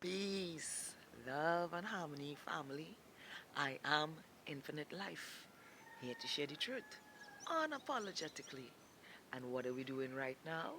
Peace, love, and harmony, family. I am Infinite Life, here to share the truth, unapologetically. And what are we doing right now?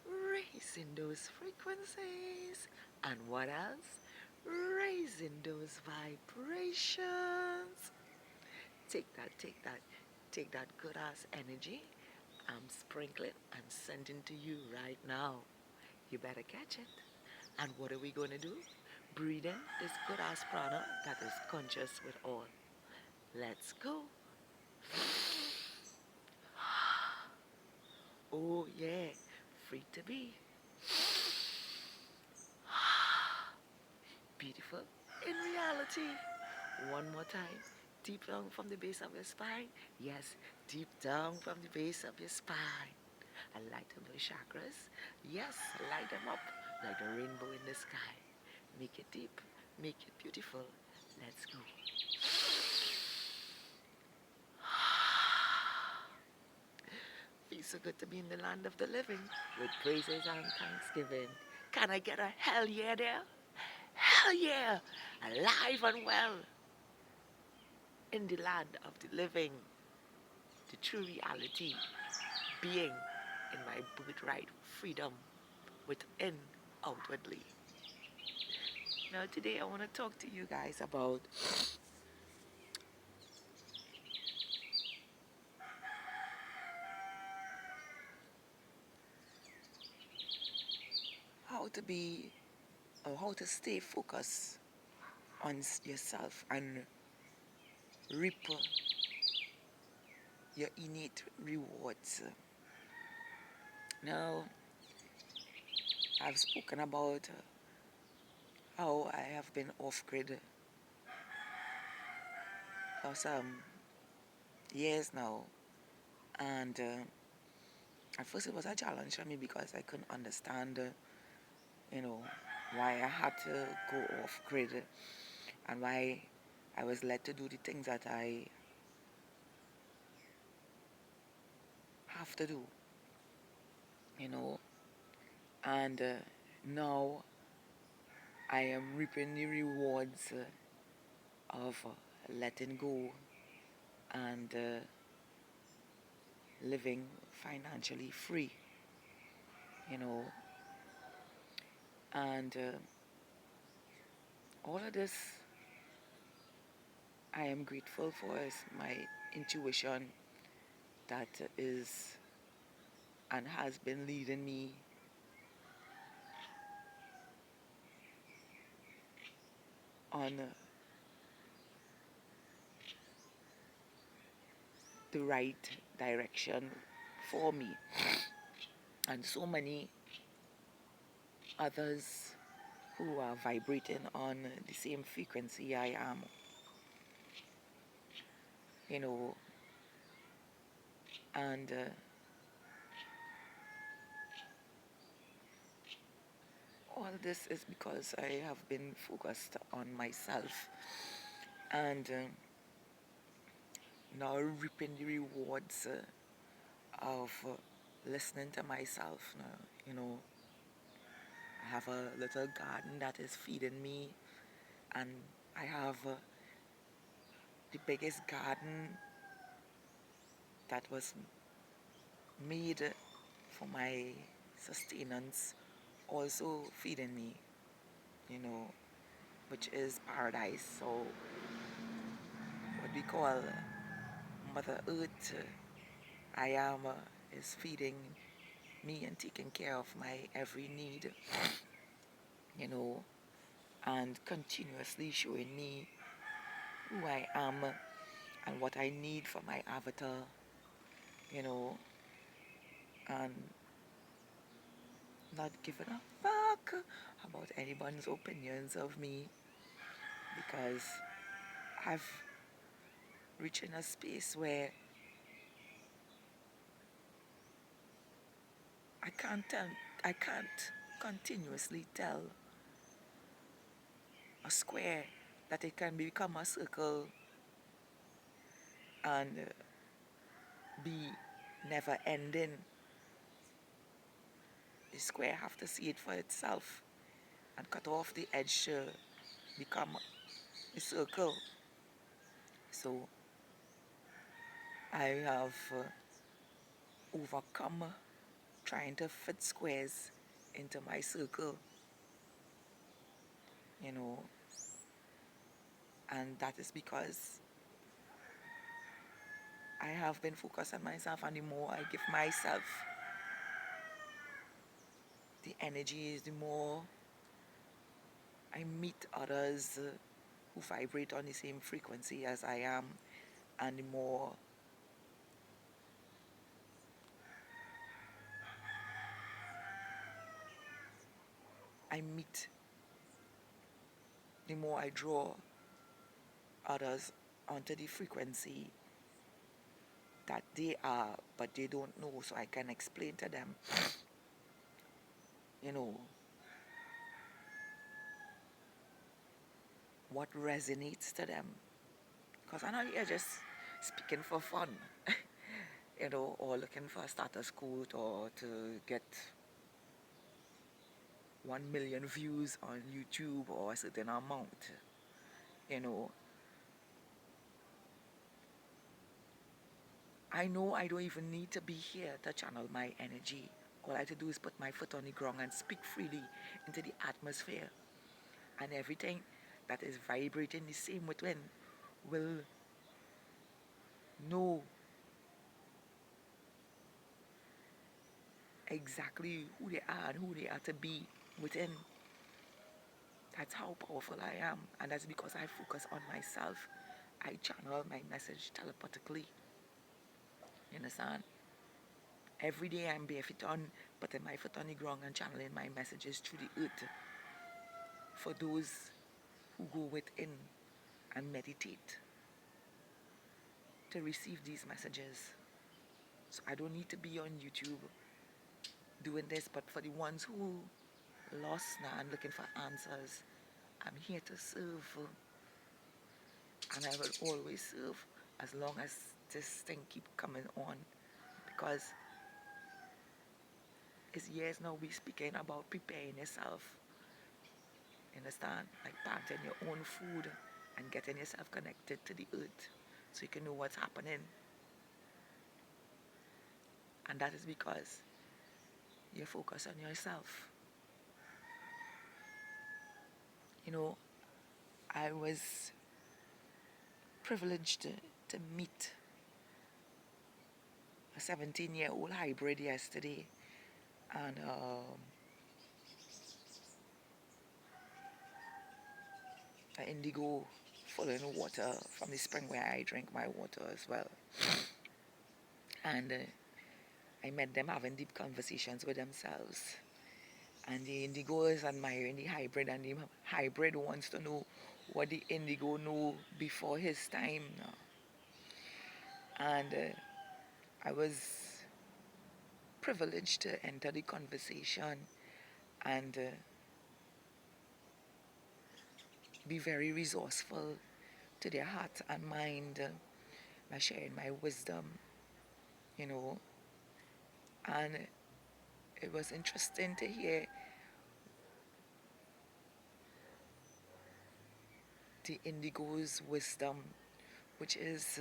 Raising those frequencies. And what else? Raising those vibrations. Take that good ass energy. I'm sprinkling and sending to you right now. You better catch it. And what are we going to do? Breathe in this good ass prana that is conscious with all. Let's go. Oh, yeah. Free to be. Beautiful. In reality. One more time. Deep down from the base of your spine. Yes, deep down from the base of your spine. And light up those chakras. Yes, light them up like a rainbow in the sky. Make it deep. Make it beautiful. Let's go. Feels so good to be in the land of the living with praises and thanksgiving. Can I get a hell yeah there? Hell yeah! Alive and well in the land of the living, the true reality, being in my birthright freedom within, outwardly. Now, today I want to talk to you guys about how to be or how to stay focused on yourself and reap your innate rewards. Now, I've spoken about how I have been off grid for some years now, and at first it was a challenge for me because I couldn't understand, you know, why I had to go off grid and why I was led to do the things that I have to do, you know, and now I am reaping the rewards of letting go and living financially free, you know, and all of this I am grateful for is my intuition that is and has been leading me on the right direction for me. And so many others who are vibrating on the same frequency I am, you know, and all this is because I have been focused on myself and now reaping the rewards of listening to myself now, you know. I have a little garden that is feeding me, and I have the biggest garden that was made for my sustenance also feeding me, you know, which is paradise. So what we call Mother Earth, I am is feeding me and taking care of my every need, you know, and continuously showing me who I am and what I need for my avatar, you know, and not giving a fuck about anyone's opinions of me because I've reached in a space where I can't tell, I can't continuously tell a square that it can become a circle and be never ending. The square have to see it for itself. and cut off the edge to become a circle. So I have overcome trying to fit squares into my circle, you know, and that is because I have been focused on myself, and the more I give myself the energy, the more I meet others who vibrate on the same frequency as I am, and the more I meet, the more I draw others onto the frequency that they are, but they don't know, so I can explain to them, you know, what resonates to them. Because I'm not here just speaking for fun, you know, or looking for a status quote or to get 1 million views on YouTube or a certain amount, you know. I know I don't even need to be here to channel my energy. All I have to do is put my foot on the ground and speak freely into the atmosphere. And everything that is vibrating the same within will know exactly who they are and who they are to be within. That's how powerful I am. And that's because I focus on myself. I channel my message telepathically. You understand? Every day I'm barefoot on, putting my foot on the ground and channeling my messages through the earth for those who go within and meditate to receive these messages. So I don't need to be on YouTube doing this, but for the ones who lost now and looking for answers, I'm here to serve, and I will always serve as long as this thing keep coming on, because it's years now we speaking about preparing yourself, understand, like planting your own food and getting yourself connected to the earth so you can know what's happening. And that is because you focus on yourself. You know, I was privileged to meet a 17-year-old hybrid yesterday, and an indigo following water from the spring where I drink my water as well. And I met them having deep conversations with themselves. And the indigo is admiring the hybrid, and the hybrid wants to know what the indigo know before his time now. And I was privileged to enter the conversation and be very resourceful to their heart and mind by sharing my wisdom, you know. And it was interesting to hear the indigo's wisdom, which is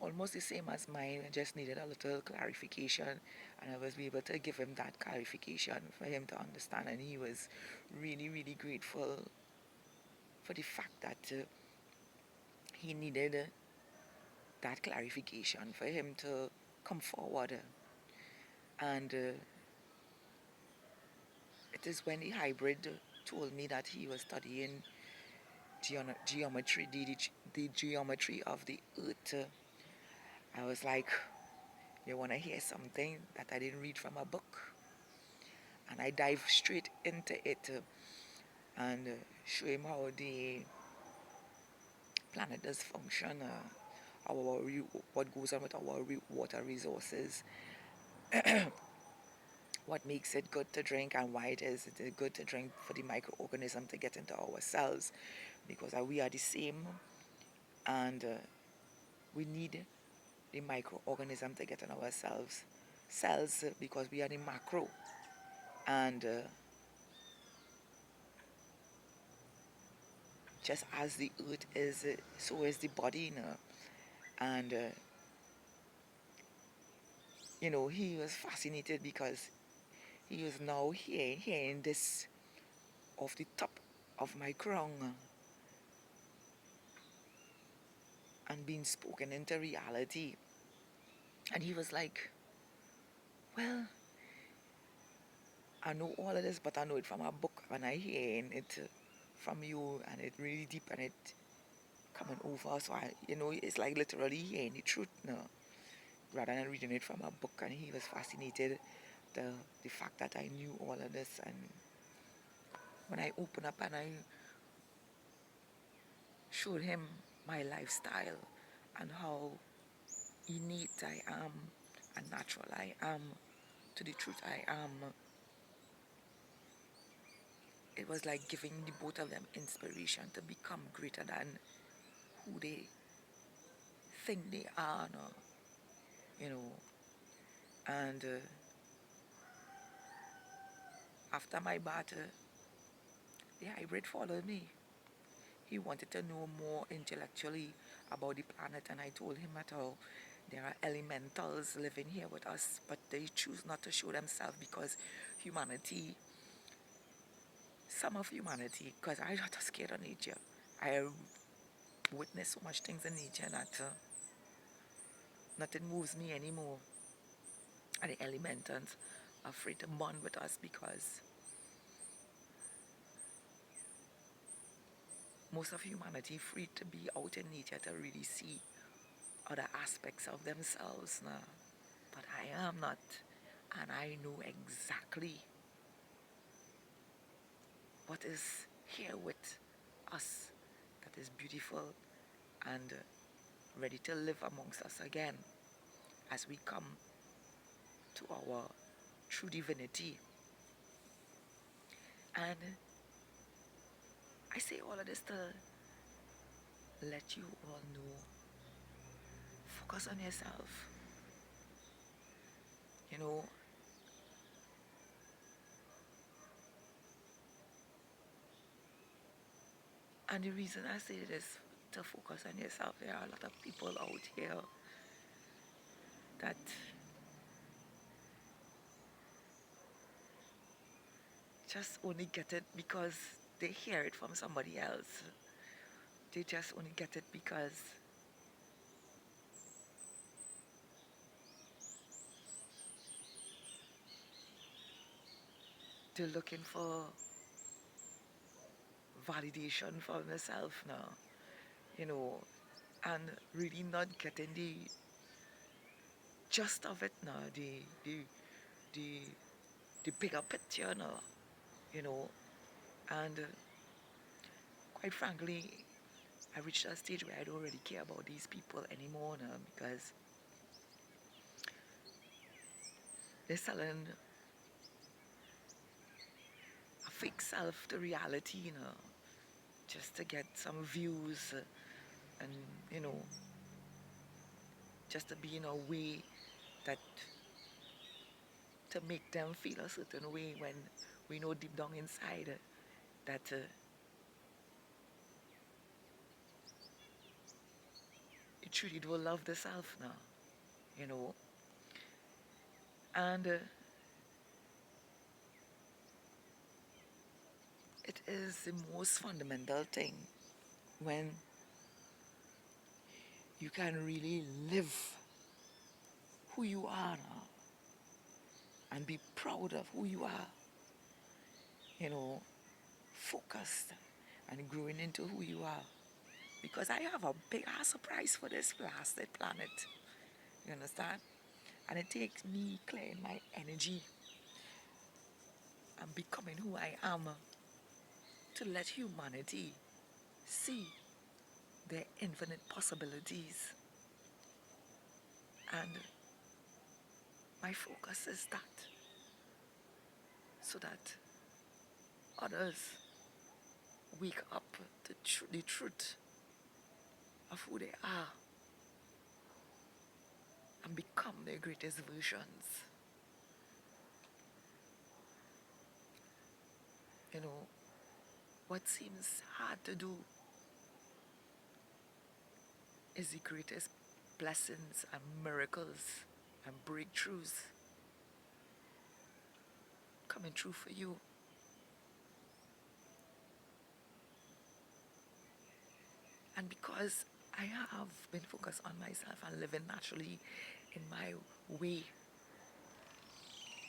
almost the same as mine. I just needed a little clarification, and I was able to give him that clarification for him to understand. And he was really, really grateful for the fact that he needed that clarification for him to come forward. And it is when the hybrid told me that he was studying geometry, the geometry of the earth. I was like, you want to hear something that I didn't read from a book? And I dive straight into it and show him how the planet does function, what goes on with our water resources, what makes it good to drink, and why it is good to drink for the microorganism to get into our cells, because we are the same, and we need the microorganism to get in our cells, because we are the macro. And just as the earth is, so is the body, you know. And he was fascinated because he was now hearing this off the top of my crown, and being spoken into reality. And he was like, well, I know all of this, but I know it from a book, and I hearing it from you, and it really deep, and it coming over. So it's like literally hearing the truth now, rather than reading it from a book. And he was fascinated the fact that I knew all of this. And when I opened up and I showed him my lifestyle and how innate I am and natural I am to the truth I am, it was like giving the both of them inspiration to become greater than who they think they are now, you know. And after my battle, the hybrid followed me. He wanted to know more intellectually about the planet, and I told him that how there are elementals living here with us, but they choose not to show themselves because humanity, some of humanity, because I'm not scared of nature. I witnessed so much things in nature that nothing moves me anymore. And the elementals are afraid to bond with us because most of humanity free to be out in nature to really see other aspects of themselves now. But I am not. And I know exactly what is here with us that is beautiful and ready to live amongst us again as we come to our true divinity. And I say all of this to let you all know, focus on yourself. You know, and the reason I say this to focus on yourself, there are a lot of people out here that just only get it because they hear it from somebody else. They just only get it because they're looking for validation from themselves now, you know, and really not getting the gist of it now, the, the bigger picture now, you know. And quite frankly, I reached a stage where I don't really care about these people anymore now because they're selling a fake self to reality, you know, just to get some views and, you know, just to be in a way that to make them feel a certain way when we know deep down inside that you truly do love the self now, you know. And it is the most fundamental thing when you can really live who you are now and be proud of who you are, you know, focused and growing into who you are. Because I have a big ass surprise for this blasted planet. You understand? And it takes me clearing my energy and becoming who I am to let humanity see their infinite possibilities. And my focus is that, so that others wake up to the truth of who they are and become their greatest versions. You know, what seems hard to do is the greatest blessings and miracles and breakthroughs coming true for you. And because I have been focused on myself and living naturally in my way,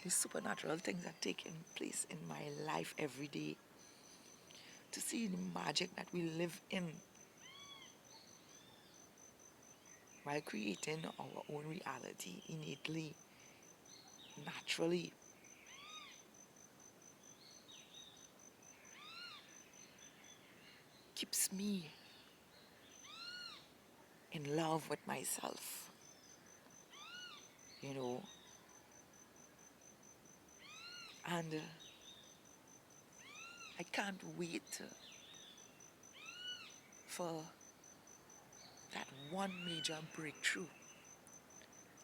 these supernatural things are taking place in my life every day. To see the magic that we live in while creating our own reality innately, naturally, keeps me in love with myself. You know, and I can't wait for that one major breakthrough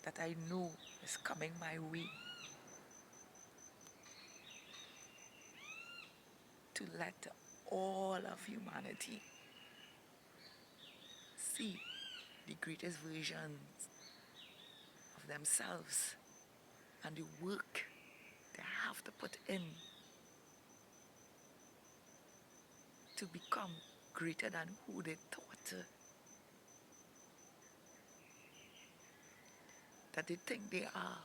that I know is coming my way, to let all of humanity see the greatest versions of themselves and the work they have to put in to become greater than who they thought that they think they are.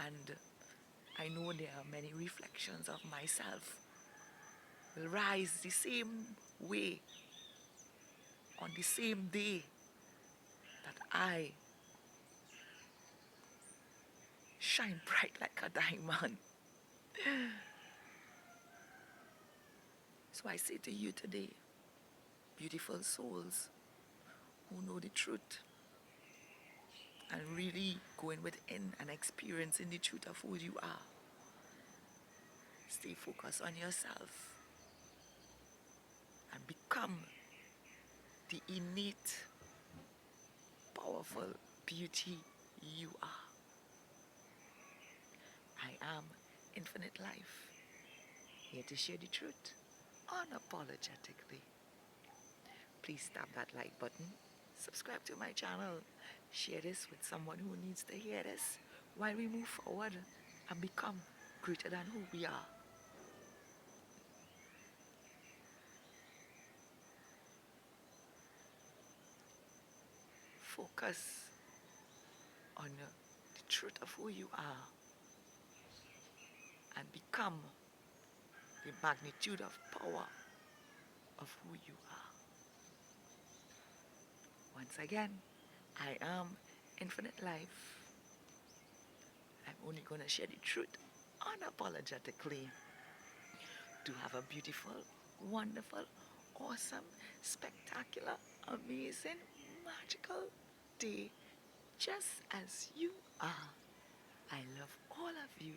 And I know there are many reflections of myself will rise the same way on the same day that I shine bright like a diamond. So I say to you today, beautiful souls who know the truth and really going within and experiencing the truth of who you are, stay focused on yourself and become the innate, powerful beauty you are. I am Infinite Life, here to share the truth unapologetically. Please tap that like button, subscribe to my channel, share this with someone who needs to hear this while we move forward and become greater than who we are. Focus on the truth of who you are and become the magnitude of power of who you are. Once again, I am Infinite Life. I'm only going to share the truth unapologetically. Do have a beautiful, wonderful, awesome, spectacular, amazing, magical day just as you are. I love all of you,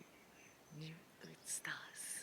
New Earth Stars.